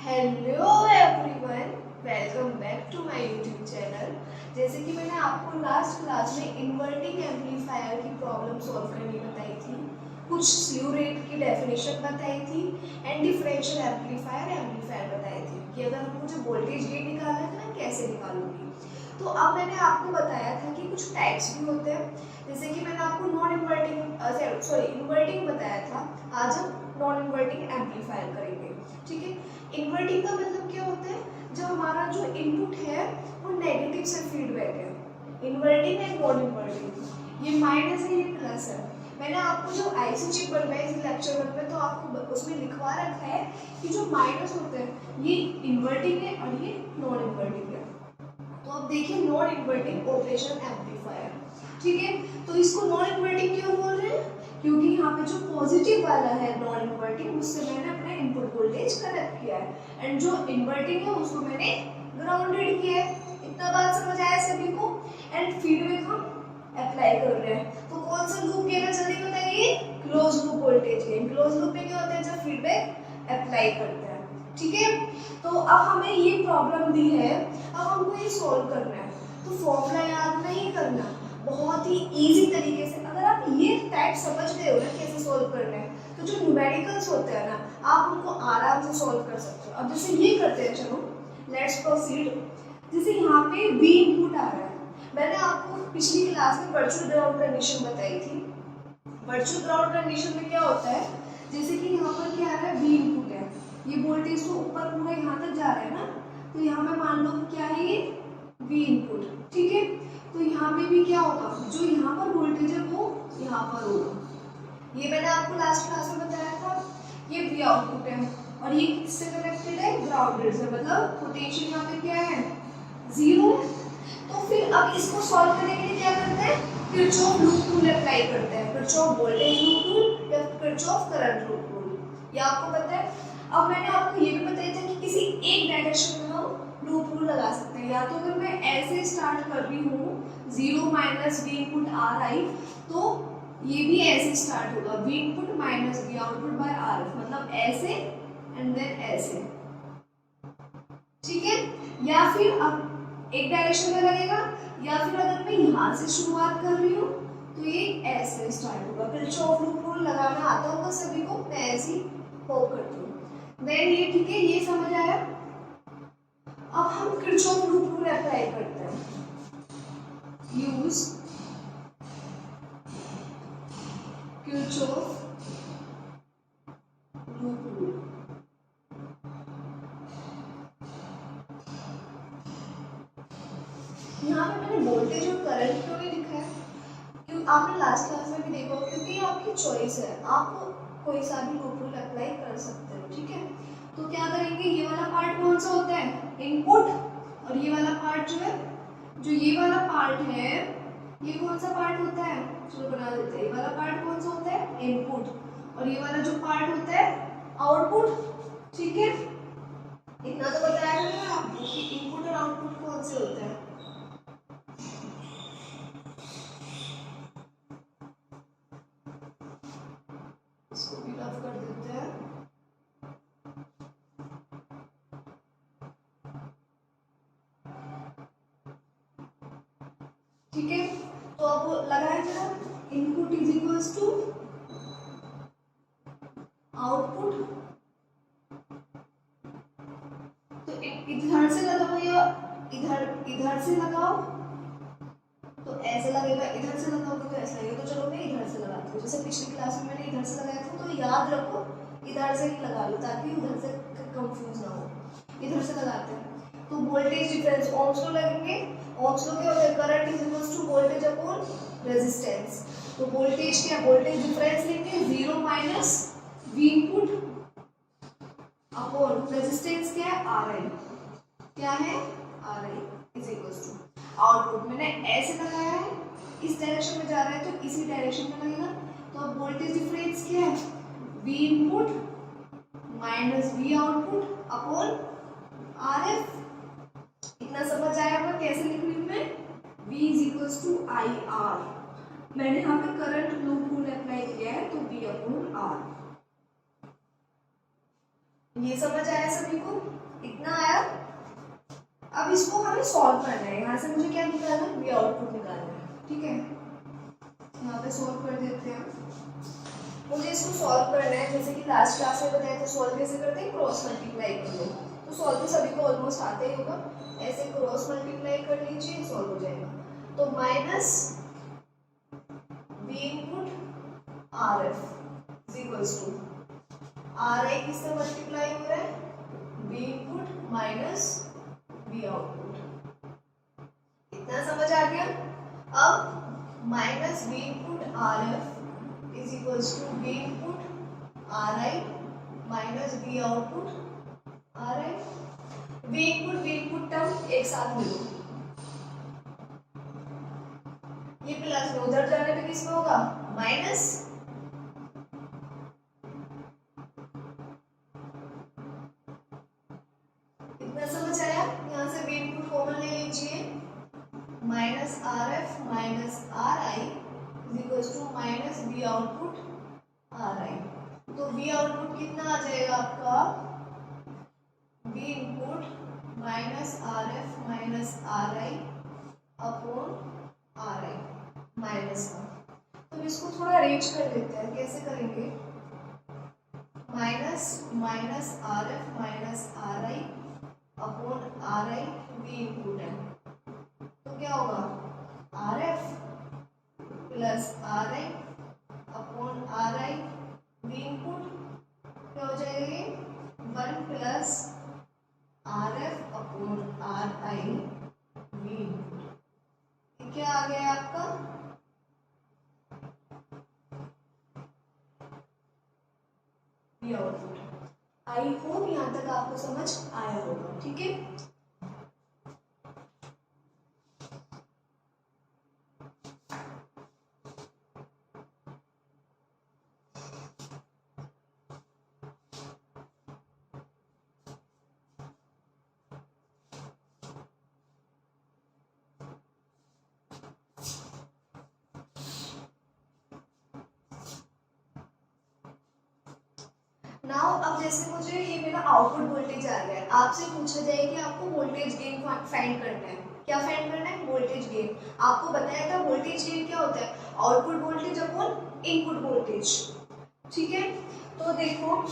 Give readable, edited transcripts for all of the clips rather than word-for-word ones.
Hello everyone, welcome back to my YouTube channel. जैसे कि मैंने आपको लास्ट क्लास में इन्वर्टिंग एम्पलीफायर की प्रॉब्लम सॉल्व करनी बताई थी, कुछ स्लीव रेट की डेफिनेशन बताई थी एंड डिफरेंशियल एम्पलीफायर बताई थी कि अगर मुझे वोल्टेज गेन निकालना है तो मैं कैसे निकालूंगी। तो अब मैंने आपको बताया था कि कुछ टाइप्स भी होते हैं, जैसे कि मैंने आपको इन्वर्टिंग बताया था। आज हम नॉन इन्वर्टिंग एम्पलीफायर करेंगे। ठीक है, इन्वर्टिंग का मतलब क्या होता है, जब हमारा जो इनपुट है वो नेगेटिव से फीडबैक है। इन्वर्टिंग है, नॉन इन्वर्टिंग, ये माइनस है, ये प्लस है। मैंने आपको जो आईसी चिप बनवाई इस लेक्चर में, तो आपको उसमें लिखवा रखा है कि जो माइनस होते हैं ये इन्वर्टिंग है और ये नॉन इन्वर्टिंग है। तो अब देखिए नॉन इन्वर्टिंग ऑपरेशन एम्पलीफायर। ठीक है, तो इसको नॉन इन्वर्टिंग क्यों बोल रहे हैं, क्योंकि यहाँ पे जो पॉजिटिव वाला है नॉन इन्वर्टिंग, उससे मैंने अपना इनपुट वोल्टेज कनेक्ट किया है एंड जो इन्वर्टिंग है उसको मैंने ग्राउंडेड किया है। इतना बात समझ आया सभी को। एंड फीडबैक हम अप्लाई कर रहे हैं, तो कौन सा लूप गेन है जल्दी बताइए, close loop voltage gain. Close loop में क्या होता है, जब फीडबैक अप्लाई करते हैं। ठीक है, तो अब हमें ये प्रॉब्लम दी है, अब हमको ये सॉल्व करना है। तो फॉर्मूला याद नहीं करना, बहुत ही इजी तरीके से अगर आप ये टाइप समझ गए हो ना कैसे सॉल्व करना है, तो जो न्यूमेरिकल्स होते हैं ना, आप उनको आराम से सॉल्व कर सकते हो। अब जैसे ये करते हैं, चलो लेट्स प्रोसीड। जैसे यहाँ पे V इनपुट आ रहा है, मैंने आपको पिछली क्लास में वर्चुअल ग्राउंड कंडीशन बताई थी। वर्चुअल ग्राउंड कंडीशन में क्या होता है, जैसे कि यहाँ पर क्या आ रहा है, V इनपुट है, ये वोल्टेज तो ऊपर पूरा यहाँ तक जा रहा है ना, तो यहाँ में मान लो क्या है, ये V इनपुट। ठीक है, तो यहाँ पे भी क्या होगा, जो यहाँ पर वोल्टेज है वो यहाँ पर होगा। ये मैंने आपको लास्ट क्लास में बताया था, ये V आउटपुट है और ये किससे कनेक्टेड है, ग्राउंडेड से, मतलब पोटेंशियल यहाँ पे क्या है, 0 है। तो फिर अब इसको सॉल्व करने के लिए क्या करते हैं, किरचॉफ लूप रूल अप्लाई करते हैं, किरचॉफ वोल्टेज लूप रूल या किरचॉफ करंट लूप रूल, ये आपको पता है। अब मैंने आपको ये भी बताया था कि किसी एक डायरेक्शन में हम लूप रूल लगा सकते हैं, या तो अगर मैं ऐसे स्टार्ट कर रही हूँ 0 minus V input R I, तो ये भी ऐसे स्टार्ट होगा, V input minus V output by R, मतलब ऐसे एंड देन ऐसे। ठीक है, या फिर अब एक डायरेक्शन में लगेगा, या फिर अगर मैं यहाँ से शुरुआत कर रही हूँ तो ये ऐसे स्टार्ट होगा। किरचॉफ लूप रूल लगाना आता होगा सभी को, मैं ऐसी होप करती हूँ। देन ये ठीक है, ये समझ आया। अब हम किरचॉफ लूप रूल अप्लाई करते हैं, यूज किरचॉफ लूप रूल। यहाँ पे मैंने वोल्टेज और करंट क्यों नहीं लिखा है, क्योंकि आपने लास्ट क्लास में भी देखा, क्योंकि आपकी चॉइस है, आप कोई सा भी लूप रूल अप्लाई कर सकते हो। ठीक है, तो क्या करेंगे, ये वाला पार्ट कौन सा होता है, इनपुट, और ये वाला पार्ट जो है, जो ये वाला पार्ट है, ये कौन सा पार्ट होता है, चलो बना देते हैं, ये वाला पार्ट कौन सा होता है, इनपुट, और ये वाला जो पार्ट होता है आउटपुट। ठीक है, इतना तो बताया मैंने आपको कि इनपुट और आउटपुट कौन से होते हैं। इसको भी रफ कर देते हैं। ठीक है, तो अब लगाया जरा, input is equals to output, तो इधर से लगाओ या इधर से लगाओ तो ऐसे लगेगा, इधर से लगाओगे तो ऐसा लगेगा। तो चलो मैं इधर से लगाती हूँ, जैसे पिछली क्लास में मैंने इधर से लगाया था, तो याद रखो इधर से ही लगा लो ताकि उधर से कंफ्यूज ना हो। इधर से लगाते हैं तो वोल्टेज डिफरेंस ओम्स लॉ लगेंगे। ओम्स लॉ क्या होता है, current is equals to voltage upon resistance. तो वोल्टेज क्या, वोल्टेज डिफरेंस लेंगे 0 minus V input upon resistance क्या है, आर आई, क्या है, R I is equals to output. मैंने ऐसे लगाया है, इस डायरेक्शन में जा रहा है तो इसी डायरेक्शन में लगेगा। तो अब वोल्टेज डिफरेंस क्या है, V input minus V output upon R F. इतना समझ आया होगा कैसे लिख रही हूँ मैं, V is equals to I R, मैंने यहाँ पे करंट लूप रूल अप्लाई किया है तो V अपॉन आर। ये समझ आया सभी को? इतना आया? अब इसको हमें सॉल्व करना है। यहाँ से मुझे क्या निकालना है? वी आउटपुट निकालना है। ठीक है, यहाँ पे सॉल्व कर देते हैं। मुझे इसको सॉल्व करना है, जैसे कि लास्ट क्लास में बताया था सॉल्व कैसे करते हैं, क्रॉस मल्टीप्लाई कर लो। तो सॉल्व तो सभी को ऑलमोस्ट आता ही होगा, ऐसे क्रॉस मल्टीप्लाई कर लीजिए, सॉल्व हो जाएगा। तो minus V input R F is equals to R I किससे मल्टीप्लाई हो रहा है? V input minus V output. इतना समझ आ गया? अब minus V input R F is equals to V input R I minus V output R I. V input term एक साथ मिलो, ये प्लस में उधर जाने पे किस में होगा? माइनस। इतना समझ आया? यहाँ से वी इनपुट कॉमन ले लीजिए, minus R F minus R I is equals to minus V output R I. तो वी आउटपुट कितना आ जाएगा आपका? V input minus R F minus R I upon R I minus का। तो इसको थोड़ा अरेंज कर लेते हैं, कैसे करेंगे? Minus minus R F minus R I upon R I V input है, तो क्या होगा? R F plus are I upon R I V input क्या हो जाएगा? ये 1 plus R F upon R I V input. क्या आ गया आपका? V output. आई होप यहाँ तक आपको समझ आया होगा। ठीक है, नाउ अब जैसे मुझे ये मेरा आउटपुट वोल्टेज आ गया है, आपसे पूछा जाए कि आपको वोल्टेज गेन फाइंड करना है। क्या फाइंड करना है? Voltage gain. आपको बताया था वोल्टेज गेन क्या होता है? Output voltage upon input voltage. ठीक है, तो देखो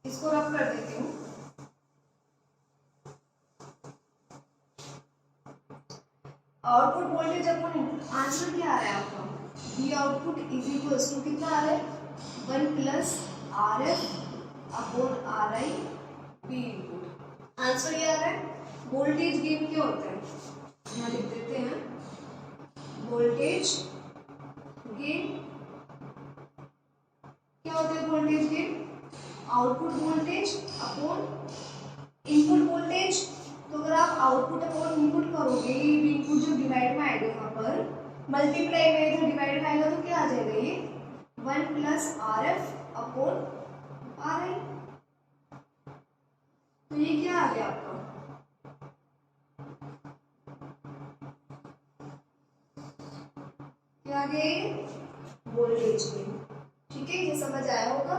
इसको रफ कर देती हूँ। Output voltage upon input, answer क्या आ रहा है आपका? V output is equals to कितना आ रहा है? 1 plus R F upon R I V input. Answer ये आ रहा है। वोल्टेज गेन क्या होता है? यहाँ लिख देते हैं, वोल्टेज गेन क्या होता है? Voltage gain output voltage upon input voltage. तो अगर आप आउटपुट अपॉन इनपुट करोगे, ये इनपुट जो डिवाइड में आएगा यहाँ पर, मल्टीप्लाई में इधर डिवाइड में आएगा, तो क्या आ जाएगा? ये 1 plus R F upon R I. तो ये क्या आ गया आपका? क्या आ गया? ये वोल्टेज गेन। ठीक है, ये समझ आया होगा।